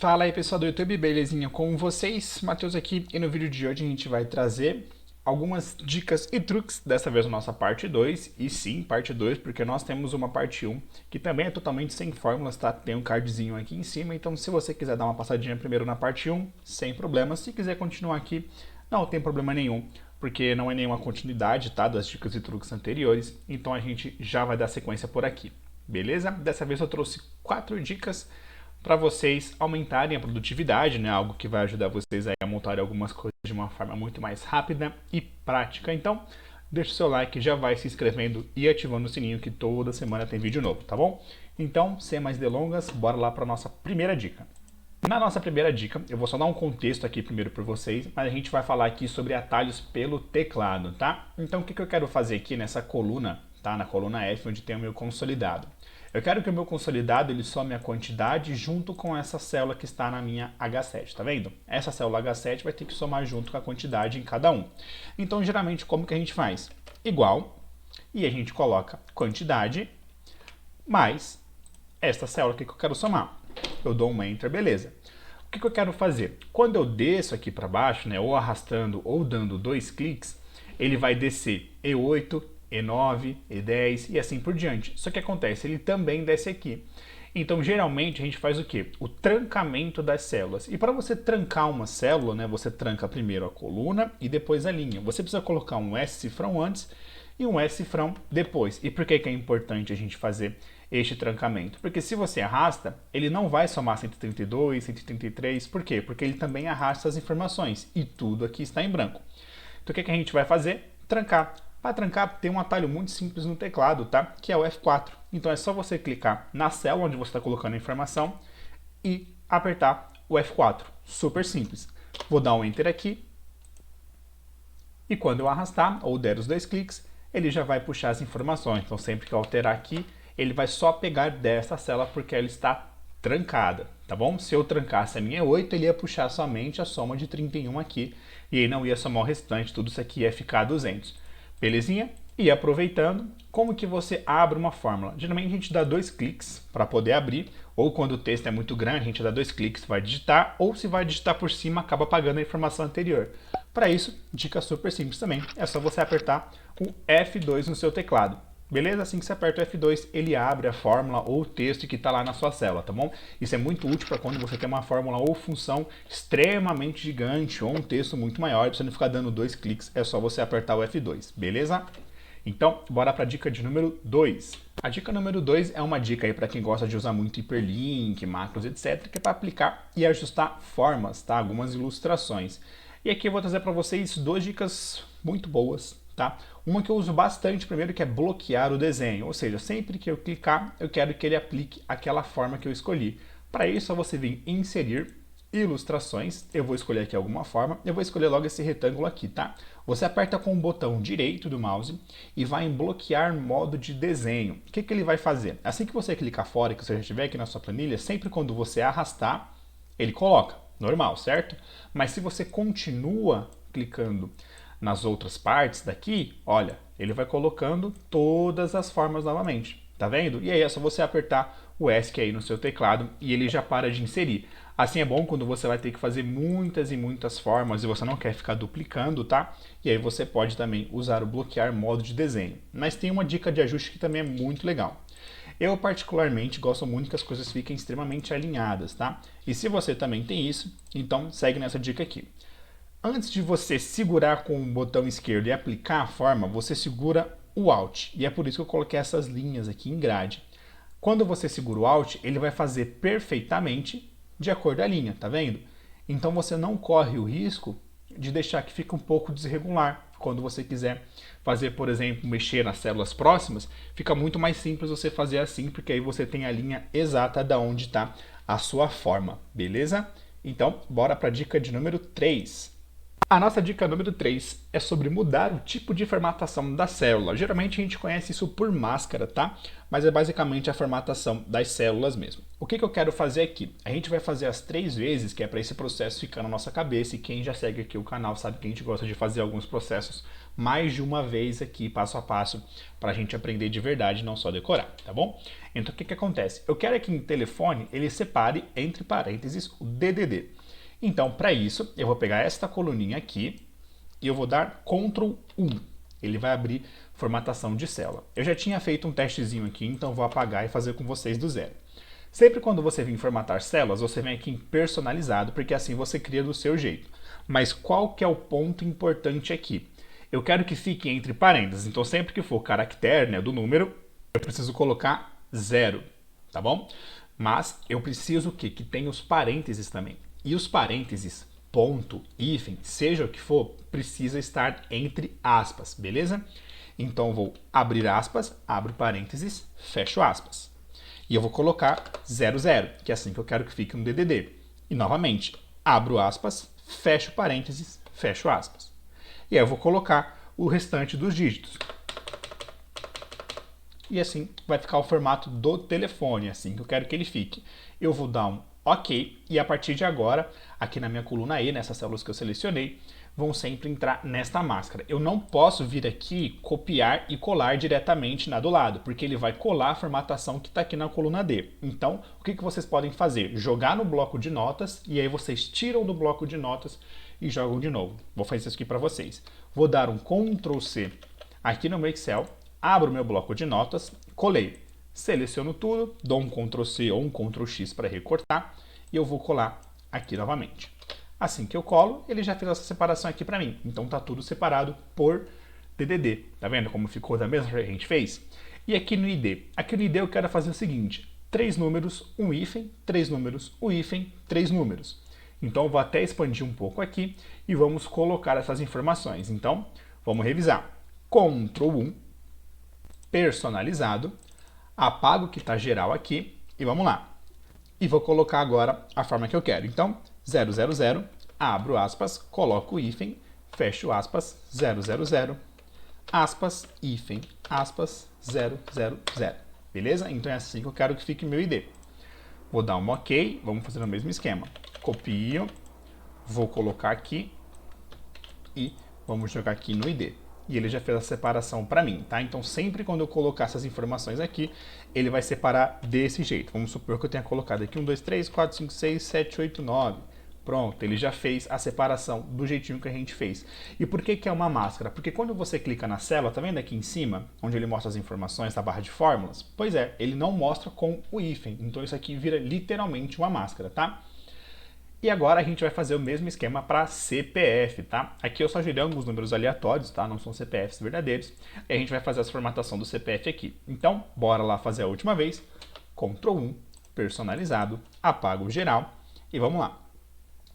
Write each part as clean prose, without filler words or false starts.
Fala aí pessoal do YouTube, belezinha com vocês? Matheus aqui e no vídeo de hoje a gente vai trazer algumas dicas e truques, dessa vez a nossa parte 2, e sim, parte 2, porque nós temos uma parte 1 que também é totalmente sem fórmulas, tá? Tem um cardzinho aqui em cima, então se você quiser dar uma passadinha primeiro na parte 1, sem problema. Se quiser continuar aqui, não tem problema nenhum, porque não é nenhuma continuidade, tá? Das dicas e truques anteriores, então a gente já vai dar sequência por aqui, beleza? Dessa vez eu trouxe 4 dicas para vocês aumentarem a produtividade, né? Algo que vai ajudar vocês a montar algumas coisas de uma forma muito mais rápida e prática. Então, deixa o seu like, já vai se inscrevendo e ativando o sininho que toda semana tem vídeo novo, tá bom? Então, sem mais delongas, bora lá para a nossa primeira dica. Na nossa primeira dica, eu vou só dar um contexto aqui primeiro para vocês, mas a gente vai falar aqui sobre atalhos pelo teclado, tá? Então, o que eu quero fazer aqui nessa coluna, tá? Na coluna F, onde tem o meu consolidado. Eu quero que o meu consolidado ele some a quantidade junto com essa célula que está na minha H7, tá vendo? Essa célula H7 vai ter que somar junto com a quantidade em cada um. Então, geralmente, como que a gente faz? Igual, e a gente coloca quantidade mais esta célula aqui que eu quero somar. Eu dou um Enter, beleza. O que eu quero fazer? Quando eu desço aqui para baixo, né, ou arrastando ou dando 2 cliques, ele vai descer E8, E9, E10 e assim por diante. Só que acontece, ele também desce aqui. Então, geralmente, a gente faz o quê? O trancamento das células. E para você trancar uma célula, né, você tranca primeiro a coluna e depois a linha. Você precisa colocar um S-cifrão antes e um S-cifrão depois. E por que é importante a gente fazer este trancamento? Porque se você arrasta, ele não vai somar 132, 133. Por quê? Porque ele também arrasta as informações e tudo aqui está em branco. Então, o que a gente vai fazer? Trancar. Para trancar, tem um atalho muito simples no teclado, tá? Que é o F4. Então é só você clicar na célula onde você está colocando a informação e apertar o F4. Super simples. Vou dar um Enter aqui. E quando eu arrastar ou der os 2 cliques, ele já vai puxar as informações. Então sempre que eu alterar aqui, ele vai só pegar dessa célula porque ela está trancada, tá bom? Se eu trancasse a minha 8, ele ia puxar somente a soma de 31 aqui e aí não ia somar o restante, tudo isso aqui ia ficar 200. Belezinha? E aproveitando, como que você abre uma fórmula? Geralmente a gente dá 2 cliques para poder abrir, ou quando o texto é muito grande, a gente dá 2 cliques, vai digitar, ou se vai digitar por cima, acaba apagando a informação anterior. Para isso, dica super simples também, é só você apertar o F2 no seu teclado. Beleza? Assim que você aperta o F2, ele abre a fórmula ou o texto que está lá na sua célula, tá bom? Isso é muito útil para quando você tem uma fórmula ou função extremamente gigante ou um texto muito maior, para você não ficar dando 2 cliques, é só você apertar o F2, beleza? Então, bora para a dica de número 2. A dica número 2 é uma dica aí para quem gosta de usar muito hiperlink, macros, etc, que é para aplicar e ajustar formas, tá? Algumas ilustrações. E aqui eu vou trazer para vocês 2 dicas muito boas, tá? Uma que eu uso bastante primeiro, que é bloquear o desenho, ou seja, sempre que eu clicar, eu quero que ele aplique aquela forma que eu escolhi. Para isso, é você vir em inserir ilustrações, eu vou escolher aqui alguma forma, eu vou escolher logo esse retângulo aqui, tá? Você aperta com o botão direito do mouse e vai em bloquear modo de desenho. O que ele vai fazer? Assim que você clicar fora e que você já estiver aqui na sua planilha, sempre quando você arrastar, ele coloca, normal, certo? Mas se você continua clicando nas outras partes daqui, olha, ele vai colocando todas as formas novamente, tá vendo? E aí é só você apertar o ESC aí no seu teclado e ele já para de inserir. Assim é bom quando você vai ter que fazer muitas e muitas formas e você não quer ficar duplicando, tá? E aí você pode também usar o bloquear modo de desenho. Mas tem uma dica de ajuste que também é muito legal. Eu particularmente gosto muito que as coisas fiquem extremamente alinhadas, tá? E se você também tem isso, então segue nessa dica aqui. Antes de você segurar com o botão esquerdo e aplicar a forma, você segura o Alt. E é por isso que eu coloquei essas linhas aqui em grade. Quando você segura o Alt, ele vai fazer perfeitamente de acordo com a linha, tá vendo? Então você não corre o risco de deixar que fique um pouco desregular. Quando você quiser fazer, por exemplo, mexer nas células próximas, fica muito mais simples você fazer assim, porque aí você tem a linha exata da onde está a sua forma, beleza? Então, bora para a dica de número 3. A nossa dica número 3 é sobre mudar o tipo de formatação da célula. Geralmente a gente conhece isso por máscara, tá? Mas é basicamente a formatação das células mesmo. O que eu quero fazer aqui? A gente vai fazer as 3 vezes, que é para esse processo ficar na nossa cabeça, e quem já segue aqui o canal sabe que a gente gosta de fazer alguns processos mais de uma vez aqui, passo a passo, para a gente aprender de verdade, não só decorar, tá bom? Então o que acontece? Eu quero que no telefone ele separe entre parênteses o DDD. Então, para isso, eu vou pegar esta coluninha aqui e eu vou dar Ctrl 1. Ele vai abrir formatação de célula. Eu já tinha feito um testezinho aqui, então vou apagar e fazer com vocês do zero. Sempre quando você vir formatar células, você vem aqui em personalizado, porque assim você cria do seu jeito. Mas qual que é o ponto importante aqui? Eu quero que fique entre parênteses, então sempre que for caractere, né, do número, eu preciso colocar 0, tá bom? Mas eu preciso que tenha os parênteses também. E os parênteses, ponto, hífen, seja o que for, precisa estar entre aspas, beleza? Então eu vou abrir aspas, abro parênteses, fecho aspas. E eu vou colocar 00, que é assim que eu quero que fique no DDD. E novamente, abro aspas, fecho parênteses, fecho aspas. E aí eu vou colocar o restante dos dígitos. E assim vai ficar o formato do telefone, assim que eu quero que ele fique. Eu vou dar um OK, e a partir de agora, aqui na minha coluna E, nessas células que eu selecionei, vão sempre entrar nesta máscara. Eu não posso vir aqui copiar e colar diretamente na do lado, porque ele vai colar a formatação que está aqui na coluna D. Então, o que vocês podem fazer? Jogar no bloco de notas, e aí vocês tiram do bloco de notas e jogam de novo. Vou fazer isso aqui para vocês. Vou dar um Ctrl C aqui no meu Excel, abro meu bloco de notas, colei. Seleciono tudo, dou um Ctrl C ou um Ctrl X para recortar e eu vou colar aqui novamente. Assim que eu colo, ele já fez essa separação aqui para mim. Então tá tudo separado por DDD. Tá vendo como ficou da mesma forma que a gente fez? E aqui no ID? Aqui no ID eu quero fazer o seguinte: 3 números, um hífen, 3 números, um hífen, 3 números. Então eu vou até expandir um pouco aqui e vamos colocar essas informações. Então, vamos revisar. Ctrl 1, personalizado, apago o que está geral aqui e vamos lá. E vou colocar agora a forma que eu quero. Então, 000, abro aspas, coloco o hífen, fecho aspas, 000, aspas, hífen, aspas, 000. Beleza? Então é assim que eu quero que fique meu ID. Vou dar um OK, vamos fazer o mesmo esquema. Copio, vou colocar aqui e vamos jogar aqui no ID. E ele já fez a separação para mim, tá? Então sempre quando eu colocar essas informações aqui, ele vai separar desse jeito. Vamos supor que eu tenha colocado aqui 1, 2, 3, 4, 5, 6, 7, 8, 9. Pronto, ele já fez a separação do jeitinho que a gente fez. E por que é uma máscara? Porque quando você clica na célula, tá vendo aqui em cima, onde ele mostra as informações da barra de fórmulas? Pois é, ele não mostra com o hífen. Então isso aqui vira literalmente uma máscara, tá? E agora a gente vai fazer o mesmo esquema para CPF, tá? Aqui eu só gerei alguns números aleatórios, tá? Não são CPFs verdadeiros. E a gente vai fazer a formatação do CPF aqui. Então, bora lá fazer a última vez. Ctrl 1, personalizado, apago o geral e vamos lá.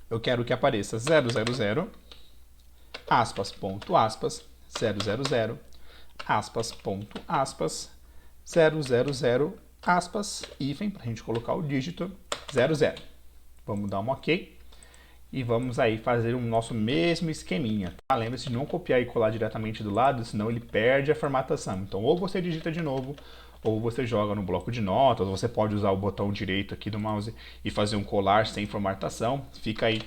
Eu quero que apareça 000, aspas, ponto, aspas, 000, aspas, ponto, aspas, 000, aspas, hífen, para a gente colocar o dígito, 00. Vamos dar um OK e vamos aí fazer o nosso mesmo esqueminha. Tá? Lembre-se de não copiar e colar diretamente do lado, senão ele perde a formatação. Então ou você digita de novo, ou você joga no bloco de notas, ou você pode usar o botão direito aqui do mouse e fazer um colar sem formatação. Fica aí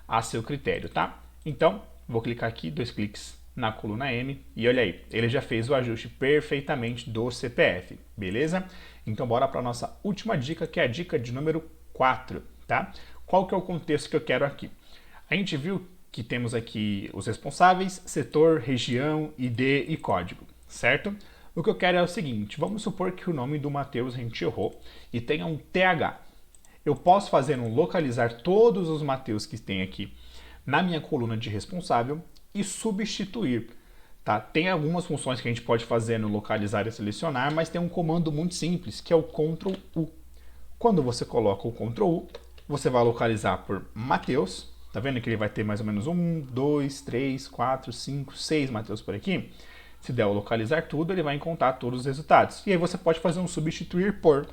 a seu critério, tá? Então, vou clicar aqui, 2 cliques na coluna M e olha aí, ele já fez o ajuste perfeitamente do CPF, beleza? Então bora para a nossa última dica, que é a dica de número 4. Tá? Qual que é o contexto que eu quero aqui? A gente viu que temos aqui os responsáveis, setor, região, ID e código, certo? O que eu quero é o seguinte, vamos supor que o nome do Matheus a gente errou e tenha um TH. Eu posso fazer um localizar todos os Matheus que tem aqui na minha coluna de responsável e substituir. Tá? Tem algumas funções que a gente pode fazer no localizar e selecionar, mas tem um comando muito simples, que é o Ctrl U. Quando você coloca o Ctrl U, você vai localizar por Matheus. Tá vendo que ele vai ter mais ou menos 1, 2, 3, 4, 5, 6 Matheus por aqui? Se der o localizar tudo, ele vai encontrar todos os resultados. E aí você pode fazer um substituir por.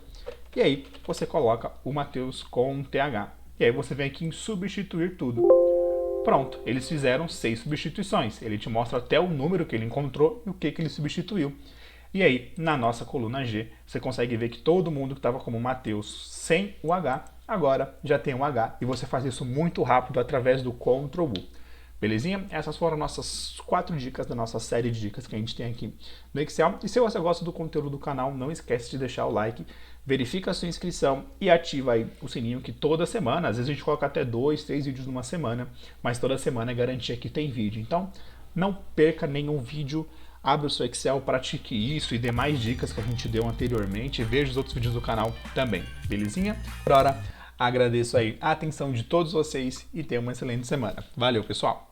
E aí você coloca o Matheus com TH. E aí você vem aqui em substituir tudo. Pronto, eles fizeram 6 substituições. Ele te mostra até o número que ele encontrou e o que ele substituiu. E aí, na nossa coluna G, você consegue ver que todo mundo que estava como Matheus sem o H, agora já tem o H. E você faz isso muito rápido através do Ctrl U. Belezinha? Essas foram nossas 4 dicas da nossa série de dicas que a gente tem aqui no Excel. E se você gosta do conteúdo do canal, não esquece de deixar o like, verifica a sua inscrição e ativa aí o sininho que toda semana, às vezes a gente coloca até 2, 3 vídeos numa semana, mas toda semana é garantia que tem vídeo. Então, não perca nenhum vídeo, abra o seu Excel, pratique isso e demais dicas que a gente deu anteriormente e veja os outros vídeos do canal também. Belezinha? Por hora, agradeço aí a atenção de todos vocês e tenha uma excelente semana. Valeu, pessoal!